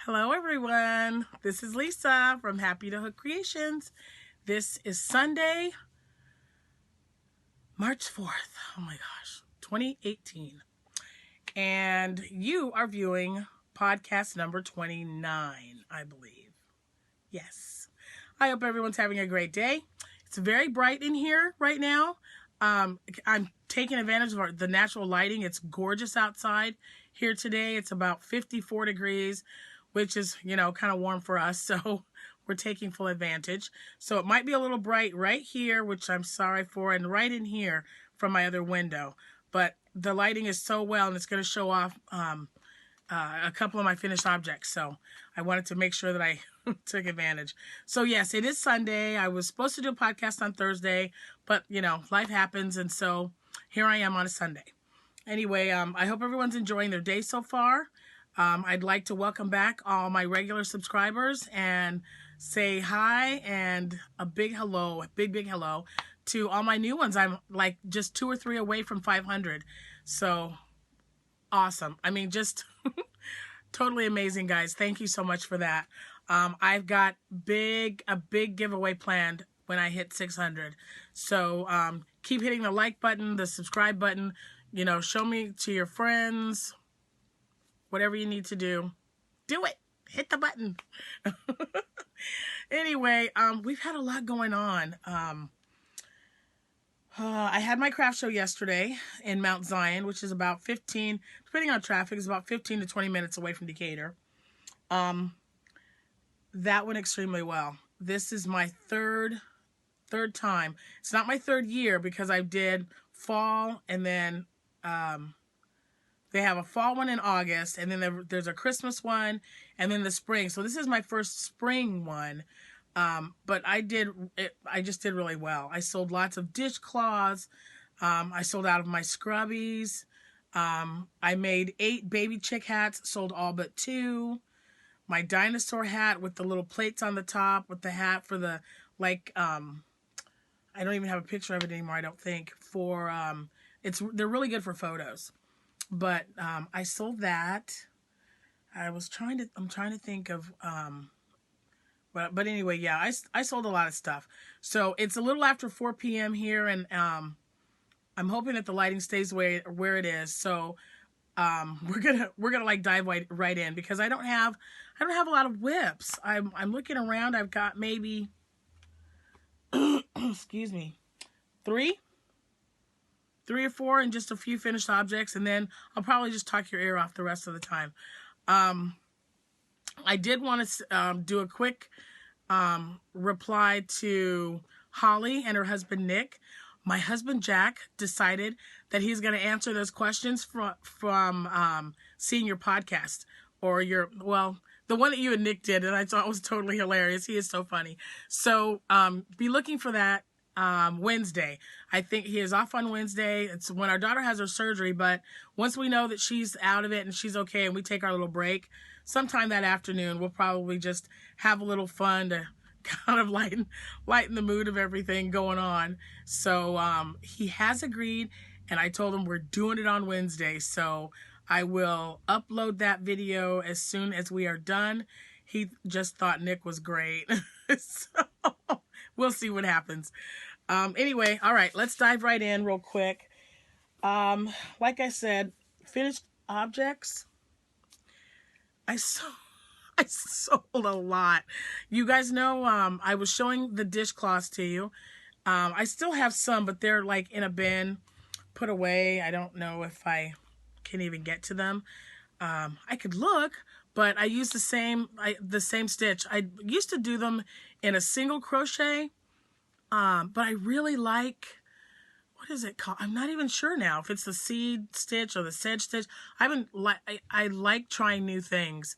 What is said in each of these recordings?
Hello everyone, this is Lisa from Happytohook Creations. This is Sunday, March 4th, oh my gosh, 2018. And you are viewing podcast number 29, I believe. Yes. I hope everyone's having a great day. It's very bright in here right now. I'm taking advantage of the natural lighting. It's gorgeous outside here today. It's about 54 degrees. Which is, kind of warm for us, so we're taking full advantage. So it might be a little bright right here, which I'm sorry for, and right in here from my other window. But the lighting is so well, and it's going to show off a couple of my finished objects. So I wanted to make sure that I took advantage. So yes, it is Sunday. I was supposed to do a podcast on Thursday, but, life happens, and so here I am on a Sunday. Anyway, I hope everyone's enjoying their day so far. I'd like to welcome back all my regular subscribers and say hi and a big hello, big hello to all my new ones. I'm like just 2 or 3 away from 500. So awesome. I mean, just totally amazing, guys. Thank you so much for that. I've got a big giveaway planned when I hit 600. So keep hitting the like button, the subscribe button, show me to your friends. Whatever you need to do it. Hit the button. Anyway, we've had a lot going on. I had my craft show yesterday in Mount Zion, which is about 15, depending on traffic, is about 15 to 20 minutes away from Decatur. That went extremely well. This is my third time. It's not my third year because I did fall and then they have a fall one in August, and then there's a Christmas one, and then the spring. So this is my first spring one, but I just did really well. I sold lots of dishcloths. I sold out of my scrubbies. I made 8 baby chick hats, sold all but 2. My dinosaur hat with the little plates on the top, with the hat for the, I don't even have a picture of it anymore, I don't think. They're really good for photos. But I sold that. I'm trying to think of but anyway, yeah, I sold a lot of stuff. So it's a little after 4 p.m. here, and I'm hoping that the lighting stays where it is. So we're gonna like dive right in, because I don't have a lot of whips. I'm looking around. I've got maybe excuse me, 3 or 4, and just a few finished objects, and then I'll probably just talk your ear off the rest of the time. I did want to do a quick reply to Holly and her husband Nick. My husband Jack decided that he's going to answer those questions from seeing your podcast, or the one that you and Nick did, and I thought was totally hilarious. He is so funny. So be looking for that. Wednesday. I think he is off on Wednesday. It's when our daughter has her surgery, but once we know that she's out of it and she's okay and we take our little break, sometime that afternoon, we'll probably just have a little fun to kind of lighten the mood of everything going on. So he has agreed, and I told him we're doing it on Wednesday. So I will upload that video as soon as we are done. He just thought Nick was great. So we'll see what happens. Anyway, all right, let's dive right in real quick. Like I said, finished objects. I sold a lot. You guys know, I was showing the dishcloths to you. I still have some, but they're like in a bin, put away. I don't know if I can even get to them. I could look, but I use the same stitch. I used to do them in a single crochet, but I really like, what is it called? I'm not even sure now if it's the seed stitch or the sedge stitch. I like trying new things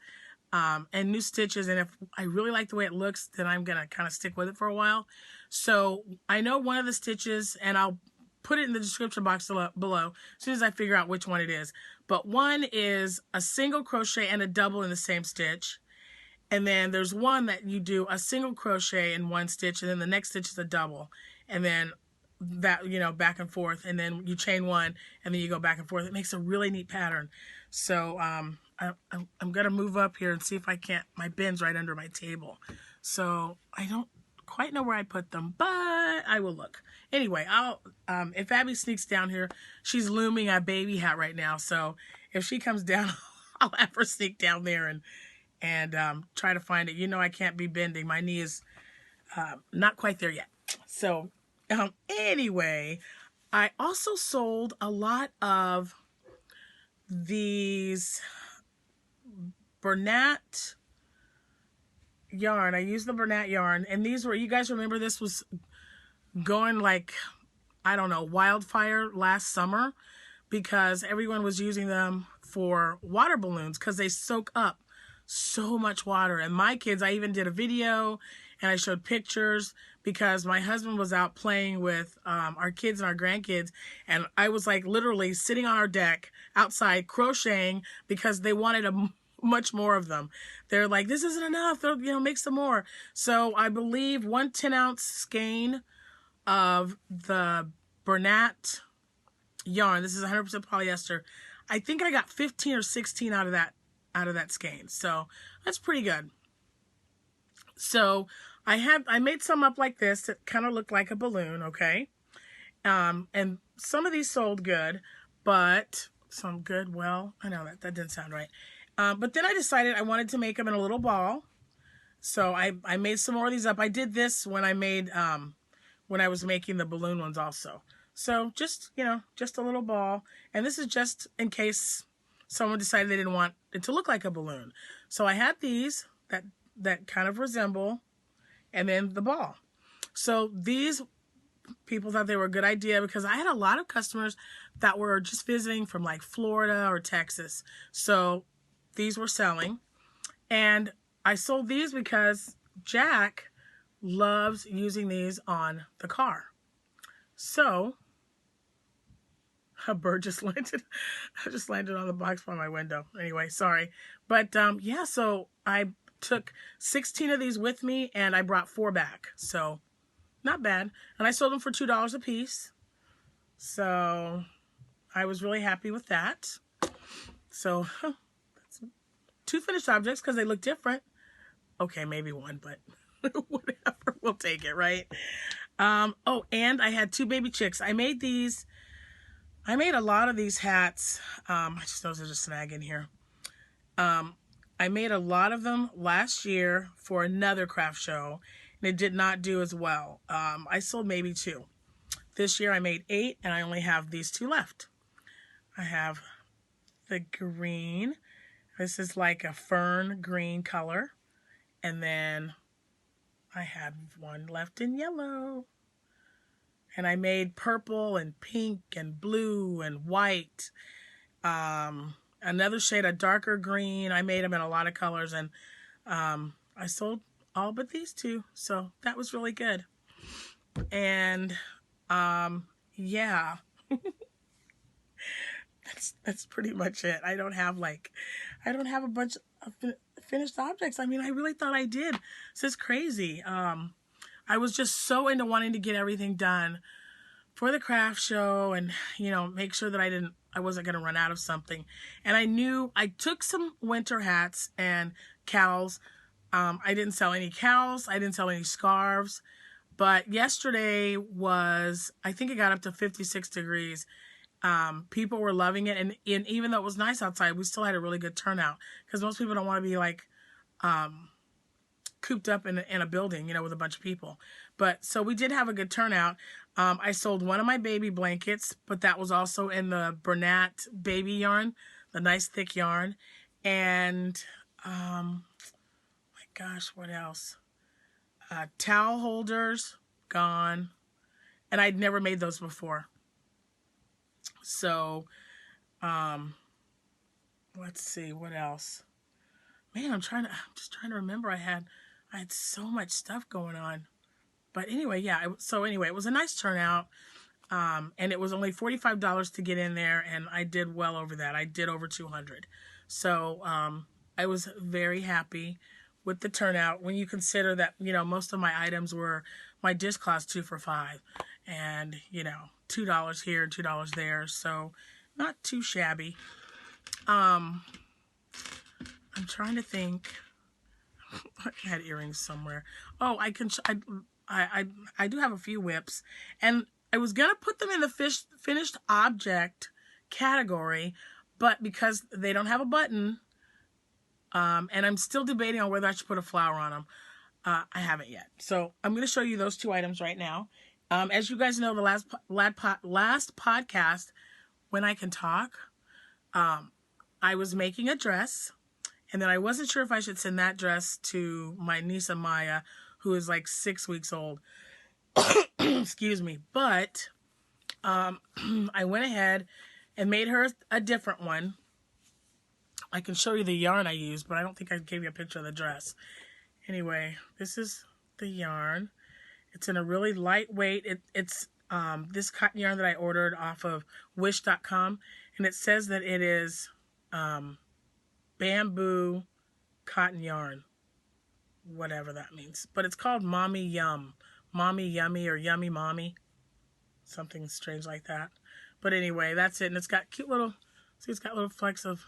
and new stitches, and if I really like the way it looks, then I'm gonna kind of stick with it for a while. So I know one of the stitches, and I'll put it in the description box below as soon as I figure out which one it is. But one is a single crochet and a double in the same stitch. And then there's one that you do a single crochet in one stitch, and then the next stitch is a double. And then that, back and forth, and then you chain one and then you go back and forth. It makes a really neat pattern. So I'm gonna move up here and see if I can't. My bin's right under my table, so I don't quite know where I put them, but I will look. Anyway, I'll if Abby sneaks down here, she's looming a baby hat right now, so if she comes down, I'll have her sneak down there and try to find it. I can't be bending. My knee is not quite there yet. So anyway, I also sold a lot of these Bernat yarn. I used the Bernat yarn, and these were, you guys remember this was going like, I don't know, wildfire last summer, because everyone was using them for water balloons because they soak up so much water. And my kids, I even did a video and I showed pictures because my husband was out playing with our kids and our grandkids, and I was like literally sitting on our deck outside crocheting because they wanted much more of them. They're like, this isn't enough, make some more. So I believe 1 10-ounce skein of the Bernat yarn, this is 100% polyester, I think I got 15 or 16 out of that skein. So that's pretty good. So I made some up like this that kind of looked like a balloon, okay? And some of these sold good, but some good, well, I know that didn't sound right. But then I decided I wanted to make them in a little ball. So I made some more of these up. I did this when I made, when I was making the balloon ones also. So just, just a little ball. And this is just in case someone decided they didn't want it to look like a balloon. So I had these that kind of resemble, and then the ball. So these people thought they were a good idea because I had a lot of customers that were just visiting from like Florida or Texas. So these were selling. And I sold these because Jack loves using these on the car. So a bird just landed. I just landed on the box by my window. Anyway, sorry. But yeah, so I took 16 of these with me and I brought 4 back. So not bad. And I sold them for $2 a piece. So I was really happy with that. So that's 2 finished objects because they look different. Okay, maybe 1, but whatever. We'll take it, right? Oh, and I had 2 baby chicks. I made a lot of these hats. I just noticed there's a snag in here. I made a lot of them last year for another craft show, and it did not do as well. I sold maybe 2. This year I made 8, and I only have these 2 left. I have the green. This is like a fern green color. And then I had 1 left in yellow. And I made purple and pink and blue and white. Another shade of darker green. I made them in a lot of colors, and I sold all but these 2. So that was really good. And yeah, that's pretty much it. I don't have a bunch of finished objects. I mean, I really thought I did. This is crazy. I was just so into wanting to get everything done for the craft show and, make sure that I wasn't going to run out of something. And I knew I took some winter hats and cowls. I didn't sell any cowls. I didn't sell any scarves. But yesterday was, I think it got up to 56 degrees. People were loving it. And even though it was nice outside, we still had a really good turnout because most people don't want to be like, cooped up in a building, with a bunch of people. But so we did have a good turnout. I sold 1 of my baby blankets, but that was also in the Bernat baby yarn, the nice thick yarn. And, my gosh, what else? Towel holders, gone. And I'd never made those before. So, let's see, what else? Man, I'm just trying to remember. I had so much stuff going on. But anyway, yeah. So anyway, it was a nice turnout. And it was only $45 to get in there. And I did well over that. I did over 200. So, I was very happy with the turnout when you consider that, most of my items were my dishcloths 2 for $5. and, you know, $2 here and $2 there. So not too shabby. I'm trying to think. I had earrings somewhere. Oh, I do have a few whips, and I was gonna put them in the finished object category, but because they don't have a button, and I'm still debating on whether I should put a flower on them. I haven't yet. So I'm going to show you those two items right now. As you guys know, the last podcast, When I Can Talk, I was making a dress, and then I wasn't sure if I should send that dress to my niece Amaya, who is like 6 weeks old. Excuse me. But I went ahead and made her a different one. I can show you the yarn I used, but I don't think I gave you a picture of the dress. Anyway, this is the yarn. It's in a really lightweight, it's this cotton yarn that I ordered off of wish.com, and it says that it is bamboo cotton yarn, whatever that means. But it's called Mommy Yum, Mommy Yummy, or Yummy Mommy, something strange like that. But anyway, that's it, and it's got cute little, see, it's got little flecks of,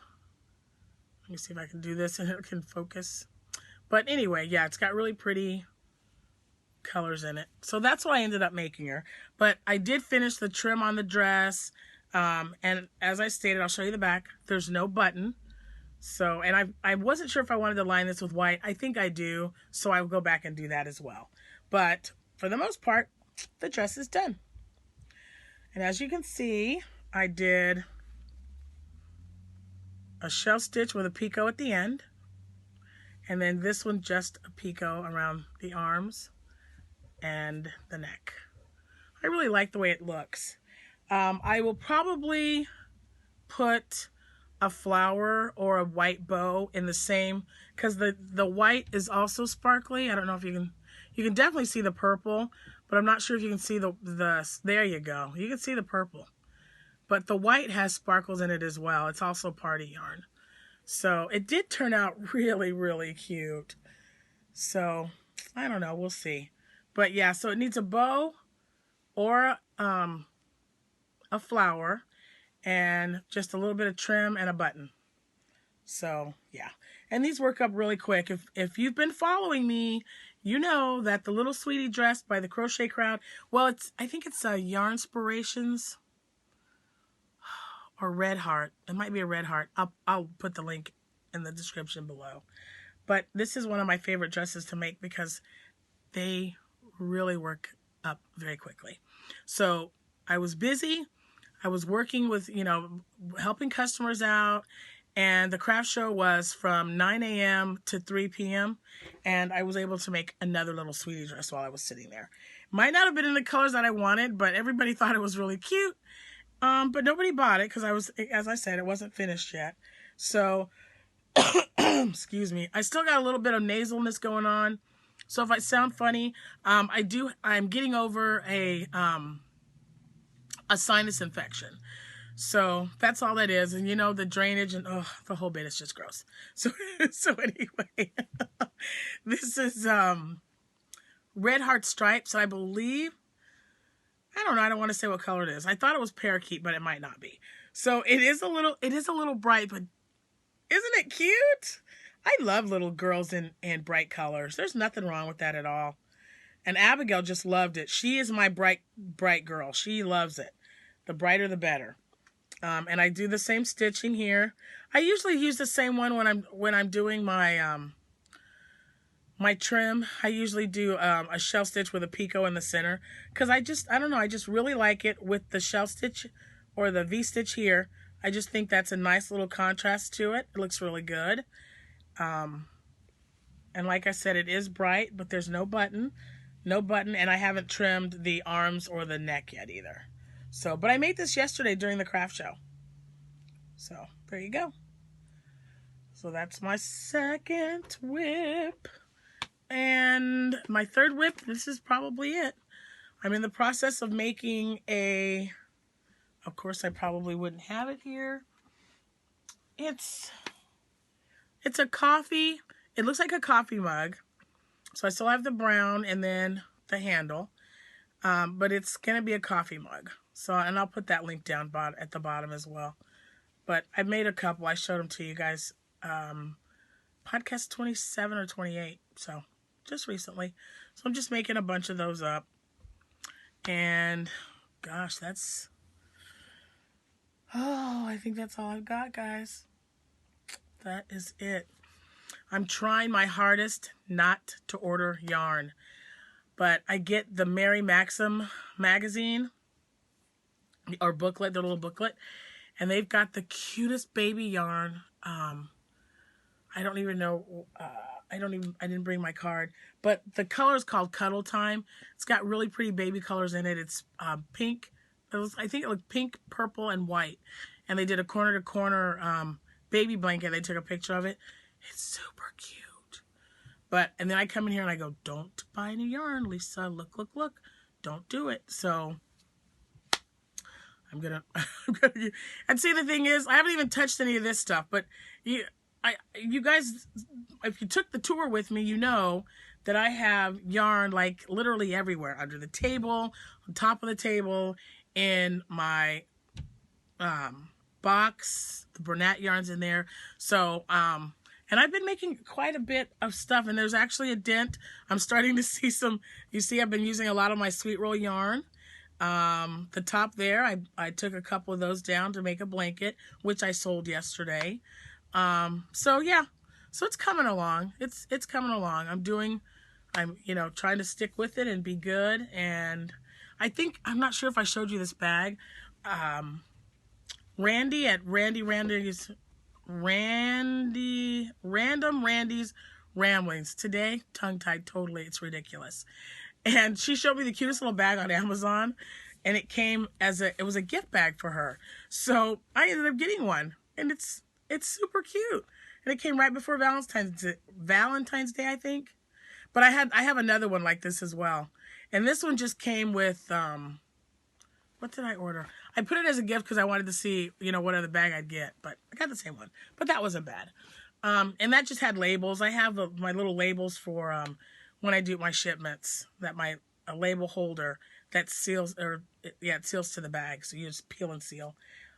let me see if I can do this and it can focus. But anyway, yeah, it's got really pretty colors in it. So that's what I ended up making her. But I did finish the trim on the dress. And as I stated, I'll show you the back. There's no button. So, and I wasn't sure if I wanted to line this with white. I think I do. So I will go back and do that as well. But for the most part, the dress is done. And as you can see, I did a shell stitch with a picot at the end. And then this one, just a picot around the arms and the neck. I really like the way it looks. I will probably put a flower or a white bow in the same, because the white is also sparkly. I don't know if you can definitely see the purple, but I'm not sure if you can see the there you go. You can see the purple. But the white has sparkles in it as well. It's also party yarn. So it did turn out really, really cute. So I don't know, we'll see. But yeah, so it needs a bow or a flower and just a little bit of trim and a button. So yeah, and these work up really quick. If you've been following me, you know that the Little Sweetie dress by the Crochet Crowd, well, I think it's Yarn Inspirations or Red Heart. It might be a Red Heart. I'll put the link in the description below. But this is one of my favorite dresses to make because they really work up very quickly. So I was busy. I was working with, you know, helping customers out. And the craft show was from 9 a.m. to 3 p.m. And I was able to make another Little Sweetie dress while I was sitting there. Might not have been in the colors that I wanted, but everybody thought it was really cute. But nobody bought it because as I said, it wasn't finished yet. So, excuse me. I still got a little bit of nasalness going on. So if I sound funny, I'm getting over a sinus infection. So that's all that is. And you know, the drainage and the whole bit is just gross. So, anyway, this is, Red Heart Stripes, I believe. I don't know. I don't want to say what color it is. I thought it was parakeet, but it might not be. So it is a little bright, but isn't it cute? I love little girls in bright colors. There's nothing wrong with that at all. And Abigail just loved it. She is my bright girl. She loves it. The brighter, the better. And I do the same stitching here. I usually use the same one when I'm doing my my trim. I usually do a shell stitch with a picot in the center because I don't know, I just really like it with the shell stitch or the V-stitch here. I just think that's a nice little contrast to it. It looks really good. And like I said, it is bright, but there's no button, and I haven't trimmed the arms or the neck yet either. So, but I made this yesterday during the craft show. So there you go. So that's my second whip. And my third whip, this is probably it. I'm in the process of making of course I probably wouldn't have it here. It's a coffee, it looks like a coffee mug. So I still have the brown and then the handle. But it's going to be a coffee mug. So, and I'll put that link down at the bottom as well. But I made a couple. I showed them to you guys. Podcast 27 or 28. So, just recently. So, I'm just making a bunch of those up. And, gosh, I think that's all I've got, guys. That is it. I'm trying my hardest not to order yarn. But I get the Mary Maxim magazine or booklet, the little booklet, and they've got the cutest baby yarn. I don't even know. I didn't bring my card, but the color is called Cuddle Time. It's got really pretty baby colors in it. It's pink. I think it looked pink, purple, and white. And they did a corner to corner baby blanket. They took a picture of it. It's super cute. And then I come in here and I go, don't buy any yarn, Lisa. Look. Don't do it. So I'm gonna and see, the thing is, I haven't even touched any of this stuff, but you guys, if you took the tour with me, you know that I have yarn like literally everywhere, under the table, on top of the table, in my box. The Bernat yarn's in there. So and I've been making quite a bit of stuff, and there's actually a dent. I'm starting to see some, you see I've been using a lot of my sweet roll yarn. The top there, I took a couple of those down to make a blanket, which I sold yesterday. So yeah, so it's coming along. It's coming along. I'm trying to stick with it and be good. And I'm not sure if I showed you this bag. Randy at Randy's Ramblings. Today, tongue-tied totally. It's ridiculous. And she showed me the cutest little bag on Amazon, and it came it was a gift bag for her. So I ended up getting one, and it's super cute. And it came right before Valentine's Day, I think. But I have another one like this as well. And this one just came with what did I order? I put it as a gift because I wanted to see, what other bag I'd get. But I got the same one. But that wasn't bad. And that just had labels. I have my little labels for when I do my shipments. A label holder that seals, it seals to the bag. So you just peel and seal.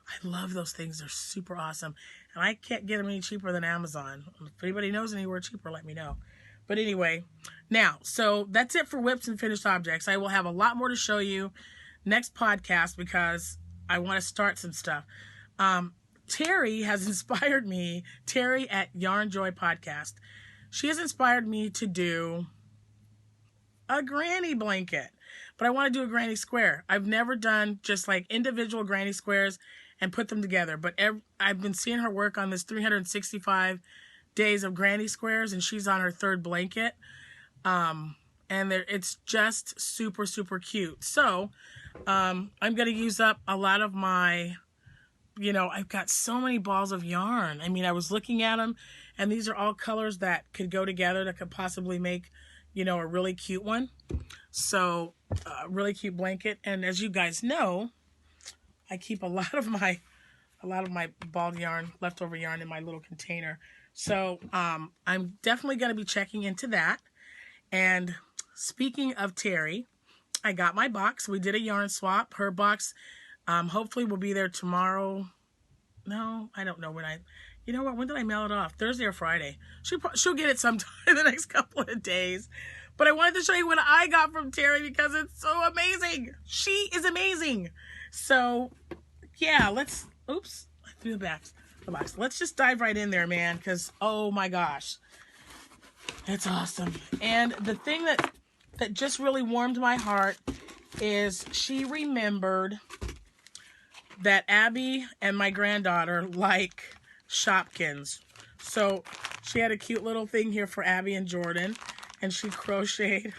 I love those things. They're super awesome. And I can't get them any cheaper than Amazon. If anybody knows anywhere cheaper, let me know. But anyway, now, so that's it for whips and finished objects. I will have a lot more to show you next podcast because I want to start some stuff. Terry has inspired me, Terry at Yarn Joy Podcast. She has inspired me to do a granny blanket, but I want to do a granny square. I've never done just like individual granny squares and put them together, but I've been seeing her work on this 365 days of granny squares, and she's on her third blanket. And it's just super, super cute. So, I'm going to use up a lot of my, I've got so many balls of yarn. I mean, I was looking at them, and these are all colors that could go together, that could possibly make, a really cute one. So, a really cute blanket. And as you guys know, I keep a lot of my balled yarn, leftover yarn in my little container. So, I'm definitely going to be checking into that. And speaking of Terry, I got my box. We did a yarn swap. Her box, hopefully will be there tomorrow. No, I don't know when when did I mail it off? Thursday or Friday? She'll get it sometime in the next couple of days. But I wanted to show you what I got from Terry because it's so amazing. She is amazing. So, yeah, oops, I threw the box. Let's just dive right in there, man, because, oh my gosh. It's awesome. And the thing that just really warmed my heart is she remembered that Abby and my granddaughter like Shopkins. So she had a cute little thing here for Abby and Jordan, and she crocheted.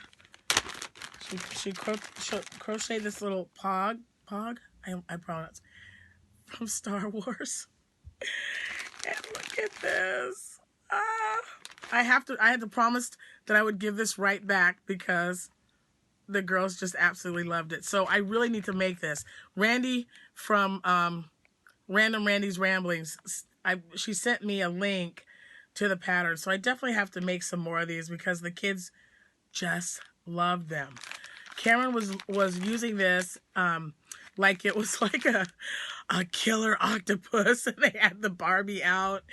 She crocheted this little pog. I pronounce from Star Wars. And look at this. I had to promise that I would give this right back because the girls just absolutely loved it. So I really need to make this. Randy from Random Randy's Ramblings, she sent me a link to the pattern. So I definitely have to make some more of these because the kids just love them. Cameron was using this like it was like a killer octopus, and they had the Barbie out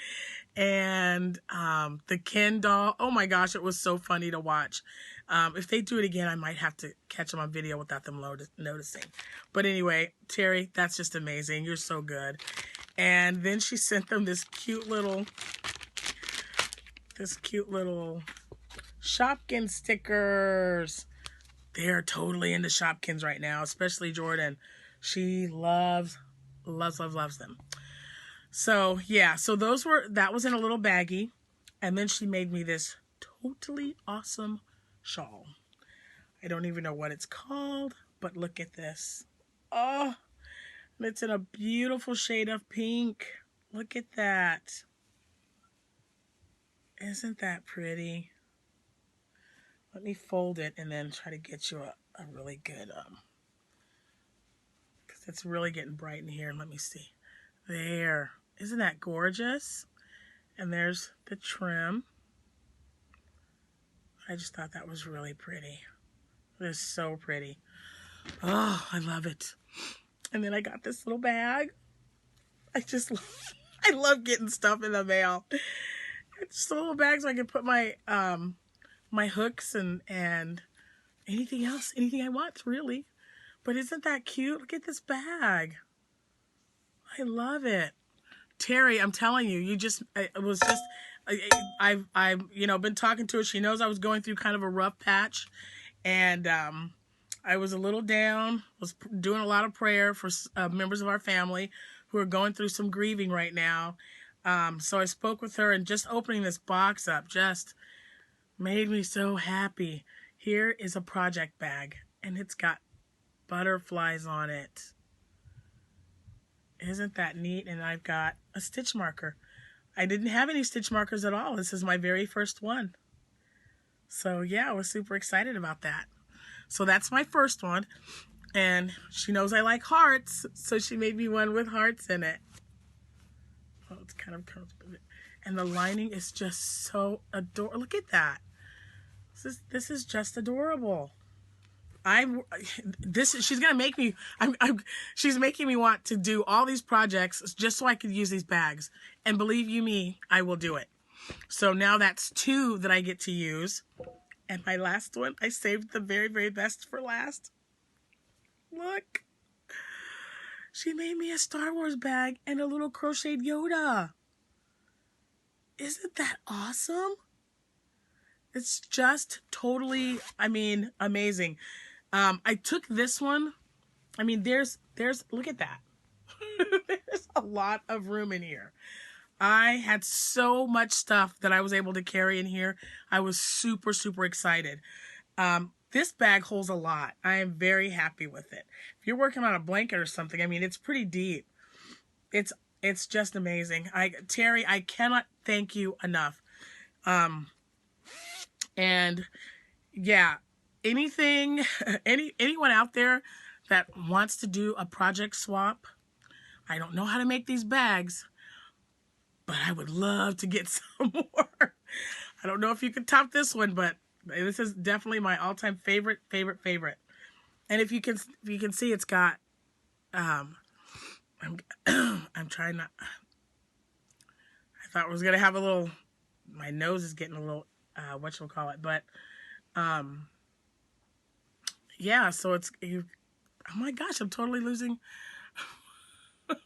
and the Ken doll. Oh my gosh, it was so funny to watch. If they do it again, I might have to catch them on video without them noticing. But anyway, Terry, that's just amazing. You're so good. And then she sent them this cute little Shopkins stickers. They're totally into Shopkins right now, especially Jordan. She loves them. So yeah, so that was in a little baggie. And then she made me this totally awesome shawl. I don't even know what it's called, but look at this. Oh, and it's in a beautiful shade of pink. Look at that. Isn't that pretty? Let me fold it and then try to get you a really good, because it's really getting bright in here. Let me see. There. Isn't that gorgeous? And there's the trim. I just thought that was really pretty. It is so pretty. Oh, I love it. And then I got this little bag. I love getting stuff in the mail. It's just a little bag so I can put my my hooks and anything else, anything I want, really. But isn't that cute? Look at this bag. I love it. Terry, I'm telling you, I've been talking to her. She knows I was going through kind of a rough patch, and I was a little down, was doing a lot of prayer for members of our family who are going through some grieving right now. So I spoke with her, and just opening this box up just made me so happy. Here is a project bag, and it's got butterflies on it. Isn't that neat? And I've got a stitch marker. I didn't have any stitch markers at all. This is my very first one. So yeah, I was super excited about that. So that's my first one. And she knows I like hearts, so she made me one with hearts in it. Oh, it's kind of comfortable. And the lining is just so adorable. Look at that. This is just adorable. She's gonna make me. She's making me want to do all these projects just so I could use these bags. And believe you me, I will do it. So now that's 2 that I get to use. And my last one, I saved the very, very best for last. Look. She made me a Star Wars bag and a little crocheted Yoda. Isn't that awesome? It's just totally, amazing. I took this one. There's, look at that. There's a lot of room in here. I had so much stuff that I was able to carry in here. I was super, super excited. This bag holds a lot. I am very happy with it. If you're working on a blanket or something, it's pretty deep. It's just amazing. Terry, I cannot thank you enough. And yeah, anyone out there that wants to do a project swap, I don't know how to make these bags, but I would love to get some more. I don't know if you can top this one, but this is definitely my all-time favorite. And if you can see, it's got, I'm trying not, I thought it was going to have a little, my nose is getting a little, whatchamacallit, but, yeah, so it's, oh my gosh, I'm totally losing the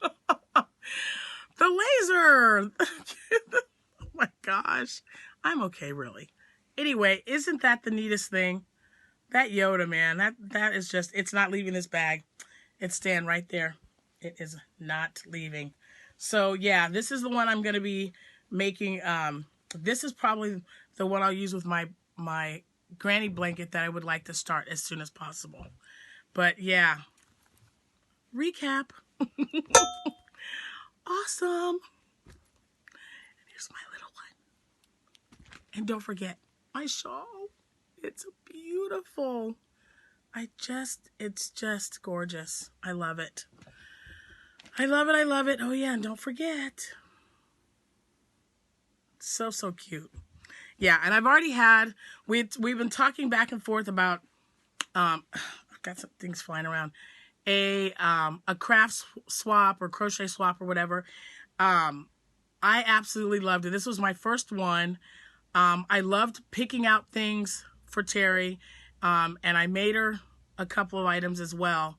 laser. Oh my gosh, I'm okay, really. Anyway, isn't that the neatest thing? That Yoda, man, that is just, it's not leaving this bag. It's staying right there. It is not leaving. So yeah, this is the one I'm going to be making. This is probably the one I'll use with my granny blanket that I would like to start as soon as possible. But yeah, recap. Awesome. And here's my little one. And don't forget my shawl. It's beautiful. It's just gorgeous. I love it. I love it. Oh yeah, and don't forget. So cute. Yeah, and I've already had, we've been talking back and forth about I've got some things flying around. A craft swap or crochet swap or whatever. I absolutely loved it. This was my first one. I loved picking out things for Terry, and I made her a couple of items as well.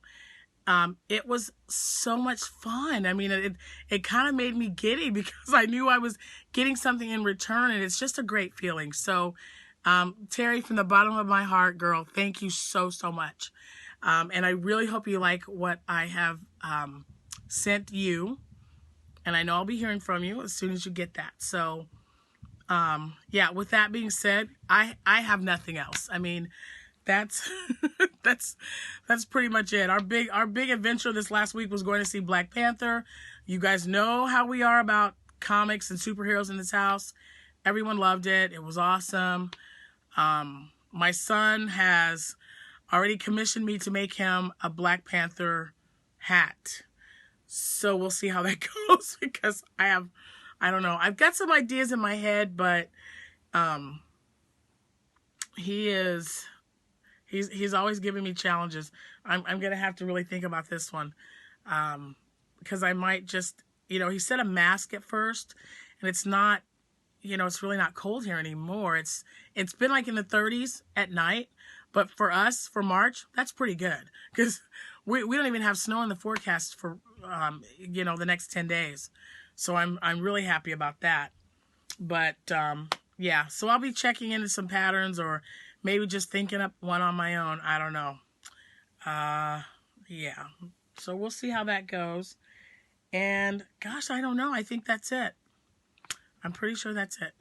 It was so much fun. I mean, it kind of made me giddy because I knew I was getting something in return, and it's just a great feeling. So, Terry, from the bottom of my heart, girl, thank you so, so much. And I really hope you like what I have sent you. And I know I'll be hearing from you as soon as you get that. So, yeah, with that being said, I have nothing else. I mean, that's that's pretty much it. Our big adventure this last week was going to see Black Panther. You guys know how we are about comics and superheroes in this house. Everyone loved it. It was awesome. My son has already commissioned me to make him a Black Panther hat. So we'll see how that goes because I don't know. I've got some ideas in my head, but he's always giving me challenges. I'm going to have to really think about this one because I might just, he said a mask at first, and it's not, it's really not cold here anymore. It's been like in the 30s at night, but for us, for March, that's pretty good because we don't even have snow in the forecast for, the next 10 days. So I'm really happy about that. But, yeah, so I'll be checking into some patterns or maybe just thinking up one on my own. I don't know. Yeah. So we'll see how that goes. And gosh, I don't know. I think that's it. I'm pretty sure that's it.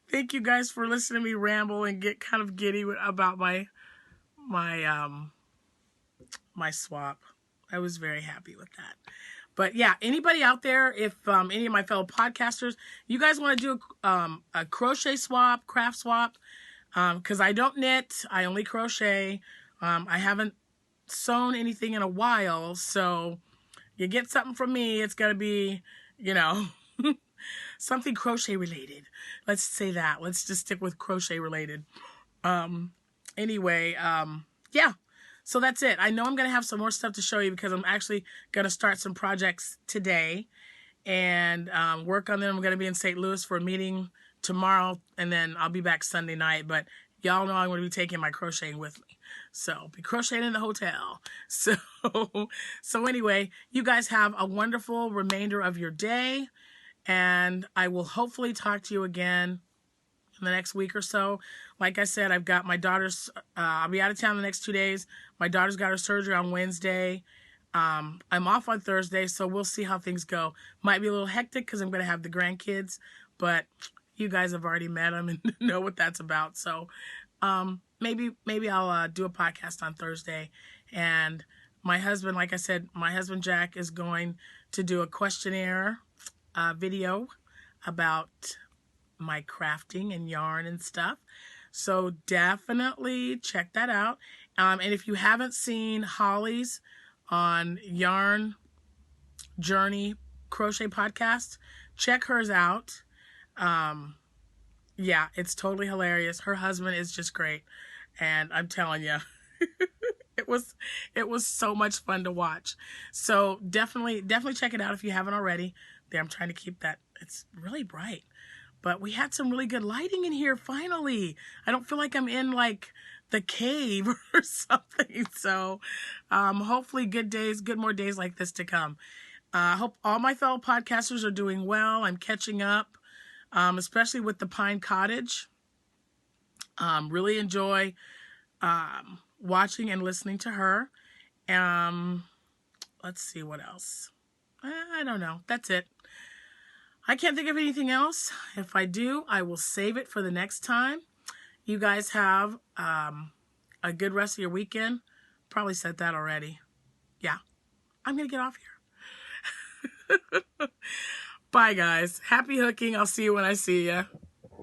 Thank you guys for listening to me ramble and get kind of giddy about my swap. I was very happy with that. But yeah, anybody out there, if any of my fellow podcasters, you guys want to do a crochet swap, craft swap, because I don't knit, I only crochet. I haven't sewn anything in a while, so you get something from me, it's going to be, something crochet related. Let's say that. Let's just stick with crochet related. Anyway, yeah. So that's it. I know I'm going to have some more stuff to show you because I'm actually going to start some projects today and work on them. I'm going to be in St. Louis for a meeting tomorrow, and then I'll be back Sunday night. But y'all know I'm going to be taking my crocheting with me. So I'll be crocheting in the hotel. So anyway, you guys have a wonderful remainder of your day, and I will hopefully talk to you again in the next week or so. Like I said, I've got my daughter's, I'll be out of town the next 2 days. My daughter's got her surgery on Wednesday. I'm off on Thursday, so we'll see how things go. Might be a little hectic because I'm going to have the grandkids, but you guys have already met them and know what that's about. So maybe I'll do a podcast on Thursday. And my husband, like I said, my husband Jack is going to do a questionnaire video about my crafting and yarn and stuff. So definitely check that out. And if you haven't seen Holly's on Yarn Journey Crochet Podcast, check hers out. Yeah, it's totally hilarious. Her husband is just great. And I'm telling you, it was so much fun to watch. So definitely check it out if you haven't already. There, I'm trying to keep that. It's really bright. But we had some really good lighting in here, finally. I don't feel like I'm in, like, the cave or something. So, hopefully good more days like this to come. I hope all my fellow podcasters are doing well. I'm catching up, especially with the Pine Cottage. Really enjoy watching and listening to her. Let's see what else. I don't know. That's it. I can't think of anything else. If I do, I will save it for the next time. You guys have a good rest of your weekend. Probably said that already. Yeah, I'm going to get off here. Bye, guys. Happy hooking. I'll see you when I see you.